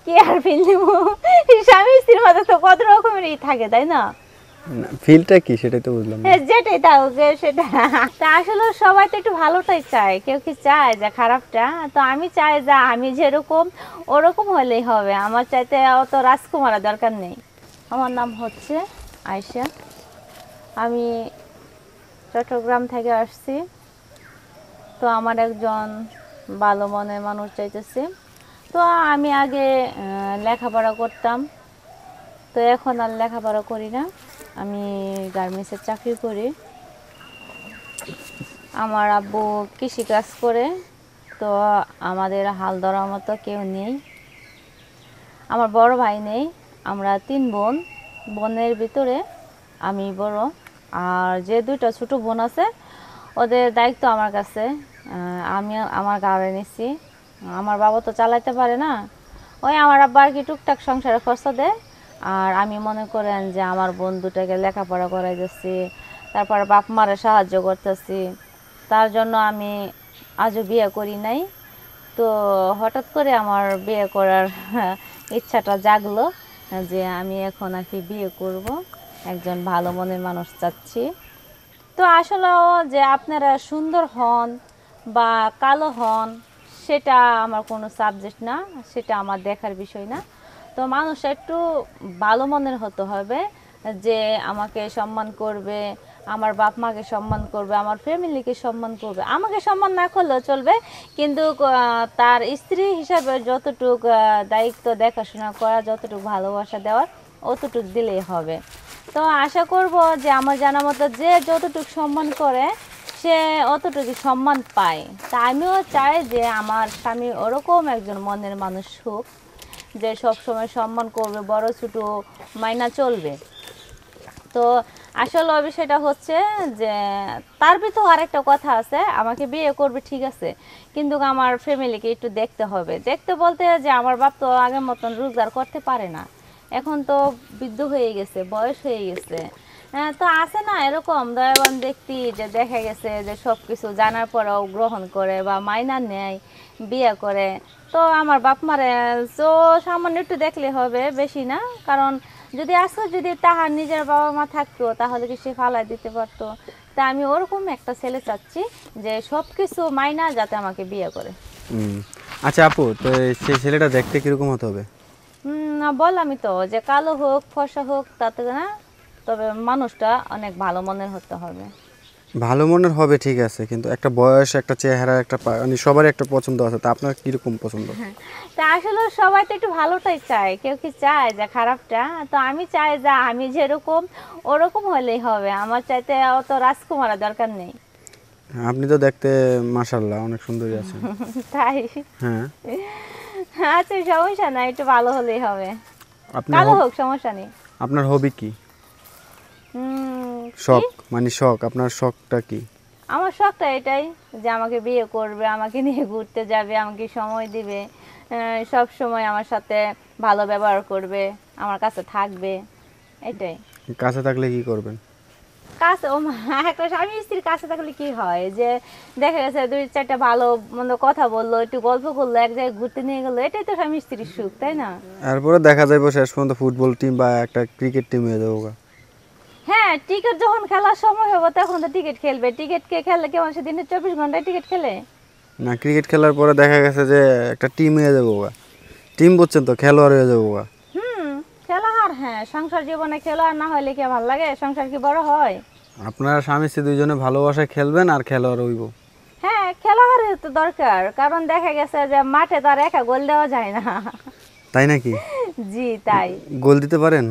কি আর ফিল দিব, স্বামী স্ত্রীর মধ্যে তো কত রকমেরই থাকে তাই না? ফিলটা কি সেটাই তো বুঝলাম না। যেটাই তাও সেটা। তা আসলে সবাই তো একটু ভালোটাই চায়, কেউ কি চায় যে খারাপটা? তো আমি চাই যে আমি যেরকম ওরকম হলেই হবে, আমার চাইতে অত রাজকুমারের দরকার নেই। আমার নাম হচ্ছে আয়শা, আমি চট্টগ্রাম থেকে আসছি। তো আমার একজন ভালো মনের মানুষ চাইতেছে। তো আমি আগে লেখাপড়া করতাম, তো এখন আর লেখাপড়া করি না, আমি গার্মেন্টসের চাকরি করি। আমার আব্বু কৃষিকাজ করে, তো আমাদের হাল ধরার মতো কেউ নেই। আমার বড় ভাই নেই, আমরা 3 বোন, বোনের ভিতরে আমি বড়। আর যে 2টা ছোট বোন আছে ওদের দায়িত্ব আমার কাছে, আমি আমার ঘাড়ে নিছি। আমার বাবা তো চালাইতে পারে না, ওই আমার আব্বা আর কি টুকটাক সংসারে খরচ দেয়। আর আমি মনে করেন যে আমার বোন 2টাকে লেখাপড়া করাই যাচ্ছি, তারপর বাপ মারে সাহায্য করতেছি। তার জন্য আমি আজও বিয়ে করি নাই। তো হঠাৎ করে আমার বিয়ে করার ইচ্ছাটা জাগলো যে আমি এখন আর কি বিয়ে করব, একজন ভালো মনের মানুষ চাচ্ছি। তো আসলেও যে আপনারা সুন্দর হন বা কালো হন সেটা আমার কোনো সাবজেক্ট না, সেটা আমার দেখার বিষয় না। তো মানুষ একটু ভালো মনের হতে হবে, যে আমাকে সম্মান করবে, আমার বাপ মাকে সম্মান করবে, আমার ফ্যামিলিকে সম্মান করবে। আমাকে সম্মান না করলেও চলবে, কিন্তু তার স্ত্রী হিসাবে যতটুক দায়িত্ব দেখাশোনা করা, যতটুকু ভালোবাসা দেওয়ার অতটুকু দিলেই হবে। তো আশা করব যে আমার জানা মতো যে যতটুকু সম্মান করে সে অতটুকু সম্মান পায়। তা আমিও চাই যে আমার স্বামী ওরকম একজন মনের মানুষ হোক, যে সবসময় সম্মান করবে, বড় ছোট মাইনা চলবে। তো আসলে বিষয়টা হচ্ছে যে তার ভিতর আরেকটা কথা আছে, আমাকে বিয়ে করবে ঠিক আছে, কিন্তু আমার ফ্যামিলিকে একটু দেখতে হবে। দেখতে বলতে যে আমার বাপ তো আগের মতন রোজগার করতে পারে না, এখন তো বৃদ্ধ হয়ে গেছে, বয়স হয়ে গেছে। হ্যাঁ, তো আছে না এরকম দয়াবান ব্যক্তি যে দেখা গেছে যে সব কিছু জানার পরেও গ্রহণ করে বা মাইনা নেয়, বিয়ে করে। তো আমার বাপ মারে তো সামান্য একটু দেখলে হবে, বেশি না। কারণ যদি তাহার নিজের বাবা মা থাকতো তাহলে কি সে ফালাই দিতে পারতো? তা আমি ওরকম একটা ছেলে চাচ্ছি যে সব কিছু মাইনা যাতে আমাকে বিয়ে করে। আচ্ছা আপু, তো সেই ছেলেটা দেখতে কিরকম হতে হবে? বললামই তো যে কালো হোক ফর্সা হোক তাতে না, তবে মানুষটা অনেক ভালো মনের হতে হবে। ভালো মনের হবে ঠিক আছে, কিন্তু একটা বয়স, একটা চেহারা, একটা মানে সবারই একটা পছন্দ আছে, তা আপনার কিরকম পছন্দ? তা আসলে সবাই তো একটু ভালোটাই চায়, কেউ কি চায় যে খারাপটা? তো আমি চাই যে আমি যেরকম ওরকম হলেই হবে, আমার চাইতে অত রাজকুমারের দরকার নেই। আপনি তো দেখতে মাশাআল্লাহ অনেক সুন্দরী আছেন। তাই? হ্যাঁ। আচ্ছা, সমস্যা নাই, একটু ভালো হলেই হবে, আপনি কালো হোক সমস্যা নেই। আপনার হবি কি? কি? শখ, মানে শখ, আপনার শখটা কি? আমার শখটা এটাই যে আমাকে বিয়ে করবে, আমাকে নিয়ে ঘুরতে যাবে, আমাকে সময় দিবে, সব সময় আমার সাথে ভালো ব্যবহার করবে, আমার কাছে থাকবে, এটাই। কাছে থাকলে কি করবেন? কাছে ও মা, একটা স্বামী স্ত্রীর কাছে থাকলে কি হয় যে দেখা গেছে 2-4টা ভালো মন্দ কথা বললো, একটু গল্প করলো, এক জায়গায় ঘুরতে নিয়ে গেলো, এটাই তো স্বামী স্ত্রীর সুখ, তাই না? এরপরে দেখা যাবে শেষ পর্যন্ত ফুটবল টিম বা একটা ক্রিকেট টিম হয়ে যাবো। হ্যাঁ, টিকিট যখন খেলার সময় হবে তখন তো টিকিট খেলবে। টিকিট কে খেললে কেমন, সে দিনে 24 ঘন্টায় টিকিট খেলে? না, ক্রিকেট খেলার পরে দেখা গেছে যে একটা টিম হয়ে যাবো, টিম বুঝছেন তো, খেলোয়াড় হয়ে যাবো। খেলা আর হ্যাঁ, সংসার জীবনে খেলা আর না হলে কি ভালো লাগে? সংসার কি বড় হয়? আপনারা স্বামী স্ত্রী দুইজনে ভালোবাসায় খেলবেন আর খেলোয়াড় হইব। হ্যাঁ, খেলা আর তো দরকার, কারণ দেখা গেছে যে মাঠে তো আর একা গোল দেওয়া যায় না। তাই নাকি? জি তাই। গোল দিতে পারেন?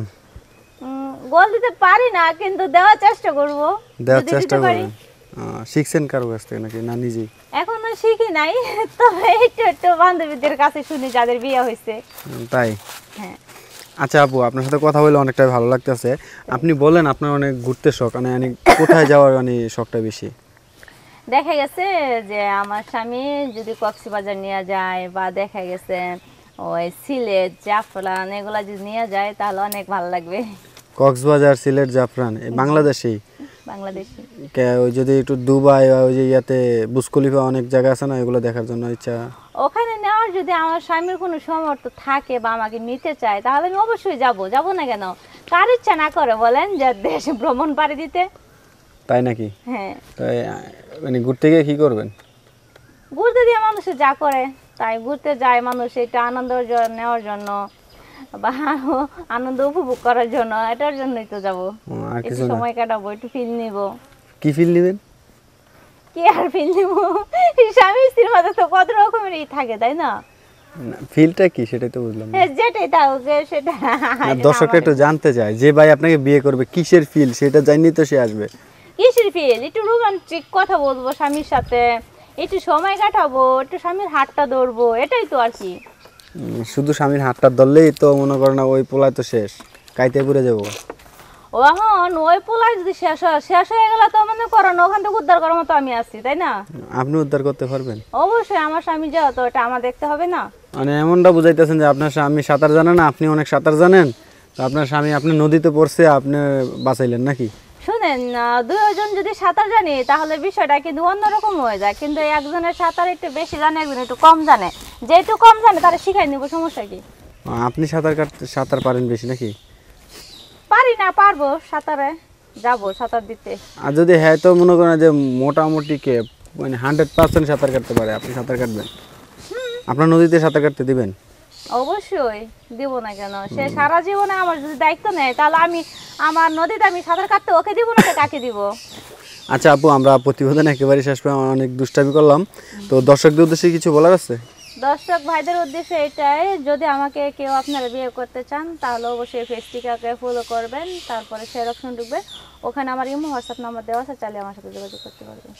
গোল দিতে পারি না, কিন্তু দেওয়ার চেষ্টা করব, দেওয়ার যদি চেষ্টা দিতে পারি। করবেন। শিখছেন কারো কাছ থেকে নাকি না নিজেই? এখনো শিখি নাই, তবে একটু একটু বান্ধবীদের কাছে শুনি যাদের বিয়ে হয়েছে। তাই? হ্যাঁ। আচ্ছা আপু, আপনার সাথে কথা বলে অনেকটাই ভালো লাগতেছে। আপনি বলেন আপনার অনেক ঘুরতে শখ, মানে কোথায় যাওয়ার মানে শখটা বেশি? দেখা গেছে যে আমার স্বামী যদি কক্সবাজার নিয়ে যায়, বা দেখা গেছে ওই সিলেট জাফরান এগুলা যদি নিয়ে যায় তাহলে অনেক ভালো লাগবে। কক্সবাজার, সিলেট, জাফরান বাংলাদেশেই? বাংলাদেশে। ওই যদি একটু দুবাই বা ওই যে ইয়াতে বুর্জ খলিফা অনেক জায়গা আছে না, এগুলো দেখার জন্য ইচ্ছা। ওখানে নেওয়ার যদি আমার স্বামীর কোনো সামর্থ্য থাকে বা আমাকে নিতে চায় তাহলে আমি অবশ্যই যাব না কেন? কার ইচ্ছা না করে বলেন যে দেশ ভ্রমণ পাড়ি দিতে? তাই নাকি? হ্যাঁ, তাই মানে ঘুরতে গিয়ে কি করবেন? ঘুরতে দিয়ে মানুষ যা করে তাই, ঘুরতে যায় মানুষ এটা আনন্দ নেওয়ার জন্য বা আনন্দ উপভোগ করার জন্য, এটার জন্যই তো যাব। আর একটু কিছু না? সময় কাটাবো, একটু ফিল নিব। কি ফিল নেবেন? কি আর ফিল নিব, স্বামী স্ত্রীর মাঝে তো কত রকমেরই থাকে, তাই না? ফিলটা কি সেটাই তো বুঝলাম না। যেটাই থাকুক সেটা না, দর্শকরা একটু জানতে চায় যে ভাই আপনাকে বিয়ে করবে কিসের ফিল, সেটা জানিয়ে তো সে আসবে। কিসের ফিল? একটু রোমান্টিক কথা বলবো স্বামীর সাথে, একটু সময় কাটাবো, একটু স্বামীর হাতটা ধরবো, এটাই তো আর কি। শুধু স্বামীর হাতটা ধরলেই তো মনে করেন না ওই পোলায় তো শেষ, কাইতে পুড়ে যাবো। ও এখন ওই পোলা যদি শেষ হয়ে গেলে তো মনে করেন ওখান থেকে উদ্ধার করার মতো আমি আছি, তাই না? আপনি উদ্ধার করতে পারবেন? অবশ্যই, আমার স্বামী যাও তো এটা আমার দেখতে হবে না? মানে এমনটা বুঝাইতেছেন যে আপনার স্বামী সাঁতার জানে না, আপনি অনেক সাঁতার জানেন, তো আপনার স্বামী আপনি নদীতে পড়ছে, আপনি বাঁচাইলেন নাকি? শুনেন, দুজন যদি সাঁতার জানি তাহলে বিষয়টা কিন্তু অন্যরকম হয়ে যায়, কিন্তু একজনের সাঁতার একটু বেশি জানে, একজন একটু কম জানে, যেহেতু কম জানে তারা শিখাই নিব, সমস্যা কি? আপনি সাঁতার পারেন বেশি নাকি? পারি না, পারবো, সাঁতারে যাবো সাঁতার দিতে। আর যদি হ্যাঁ তো মনে করেন যে মোটামুটি কে মানে 100% সাঁতার কাটতে পারে, আপনি সাঁতার কাটবেন? আপনার নদীতে সাঁতার কাটতে দিবেন? অবশ্যই দিব না কেন? সে সারা জীবনে আমার যদি দায়িত্ব নেয় তাহলে আমি আমার নদীতে আমি সাঁতার কাটতে ওকে দিব না তো কাকে দিব? আচ্ছা আপু, আমরা প্রতিবেদন একেবারে শেষ পর্যন্ত অনেক দুষ্টামি করলাম, তো দর্শকদের উদ্দেশ্যে কিছু বলার আছে? দর্শক ভাইদের উদ্দেশ্যে এটাই, যদি আমাকে কেউ আপনারা বিয়ে করতে চান তাহলে অবশ্যই ফেসটিকাকে ফলো করবেন, তারপরে শেয়ার অপশন ঢুকবে, ওখানে আমার ইমো হোয়াটসঅ্যাপ নাম্বার দেওয়া আছে, চাইলে আমার সাথে যোগাযোগ করতে পারবেন।